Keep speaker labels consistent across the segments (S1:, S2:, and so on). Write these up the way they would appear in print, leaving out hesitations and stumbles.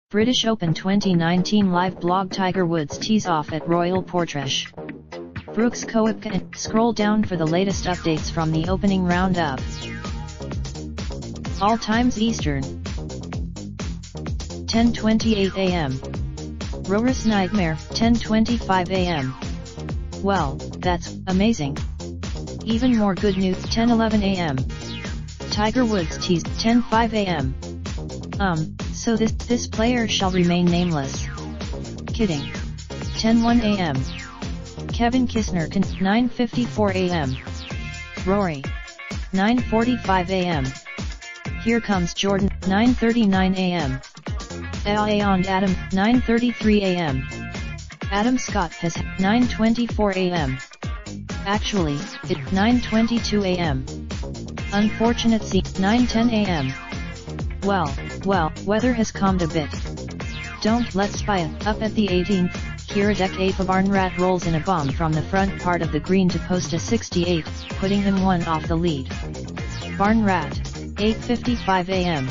S1: British Open 2019 live blog. Tiger Woods tees off at Royal Portrush. Brooks Koepka and scroll down for the latest updates from the opening round of All Times Eastern 10:28 AM. Rory's Nightmare 10:25 AM. Well, that's amazing. Even more good news 10:11 AM. Tiger Woods tees 10:05 AM. So this player shall remain nameless. Kidding. 10:01 AM. Kevin Kisner 9:54 AM. Rory 9:45 AM. Here comes Jordan 9:39 AM. And Adam 9:33 AM. Adam Scott has 9:24 AM. Actually, it's 9:22 AM. Unfortunate scene 9:10 AM. Well, weather has calmed a bit. Let's spy it. Up at the 18th, Kiradek Afa Barnrat rolls in a bomb from the front part of the green to post a 68, putting him one off the lead. Barnrat, 8:55 AM.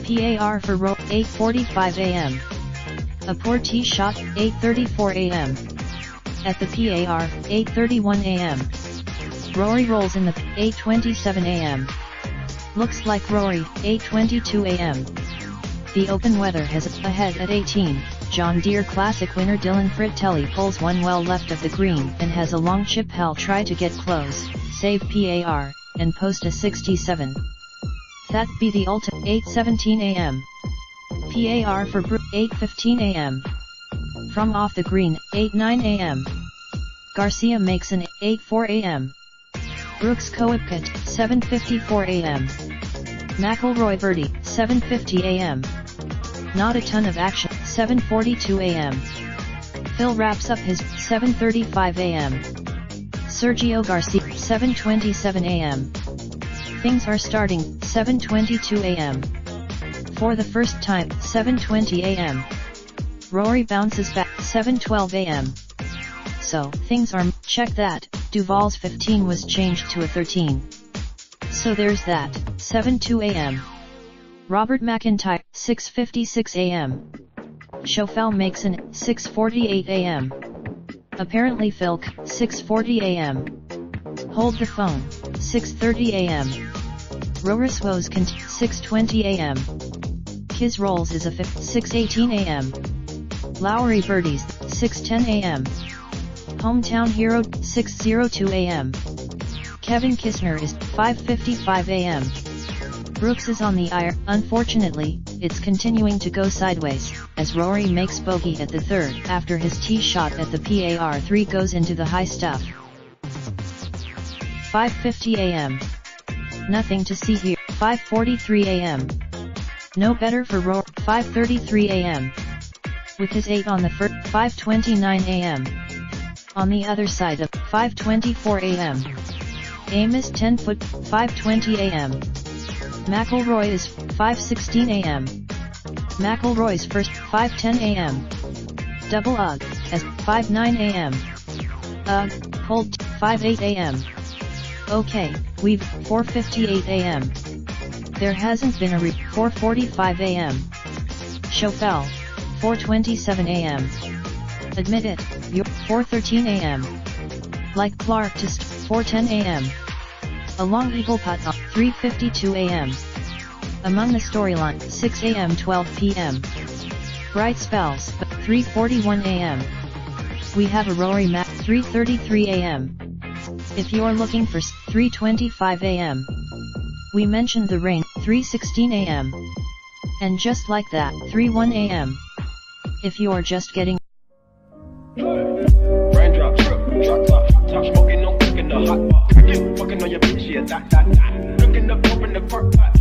S1: PAR for Rory, 8:45 AM. A poor tee shot, 8:34 AM. At the PAR, 8:31 AM. Rory rolls in the 8:27 AM. Looks like Rory, 8:22 AM. The open weather has ahead at 18. John Deere Classic winner Dylan Frittelli pulls one well left of the green and has a long chip. He'll try to get close, save PAR, and post a 67. That be the ultimate. 8:17 AM. PAR for Brooks, 8:15 AM. From off the green, 8:09 AM. Garcia makes an 8:04 AM. Brooks Koepka, 7:54 AM. McIlroy birdie, 7:50 AM. Not a ton of action, 7:42 AM. Phil wraps up his 7:35 AM. Sergio Garcia, 7:27 AM. Things are starting, 7:22 AM. For the first time, 7:20 AM. Rory bounces back, 7:12 AM. So, things are, check that, Duval's 15 was changed to a 13. So there's that, 7:02 AM. Robert McIntyre, 6:56 AM. Schauffele makes an 6:48 AM. Apparently Phil, 6:40 AM. Hold the phone, 6:30 AM. Roris Woes 6:20 AM. Kiz rolls is a 6:18 AM. Lowry birdies, 6:10 AM. Hometown hero, 6:02 AM. Kevin Kisner is 5:55 AM. Brooks is on the ire. Unfortunately, it's continuing to go sideways, as Rory makes bogey at the third after his tee shot at the PAR 3 goes into the high stuff. 5:50 AM. Nothing to see here. 5:43 AM. No better for Rory. 5:33 AM. With his 8 on the first. 5:29 AM. On the other side of 5:24 AM. Amos 10 foot, 5:20 AM. McIlroy is 5:16 AM. McIlroy's first, 5:10 AM. Double UGG, as 5:09 AM. UGG, hold 5:08 AM. Okay, we've 4:58 AM. There hasn't been a 4:45 AM. Schauffele, 4:27 AM. Admit it, you're 4:13 AM. Like Clark to 4:10 AM. A long eagle putt up 3:52 AM. Among the storyline 6 AM 12 PM. Bright spells 3:41 AM. We have a Rory Mac 3:33 AM. If you're looking for 3:25 AM. We mentioned the rain 3:16 AM. And just like that 3:1 AM. If you're just getting
S2: Raindrop, drop top, smoking, no cooking the hot pot. Fucking on your bitch, yeah, that. Looking up, open the park, pot.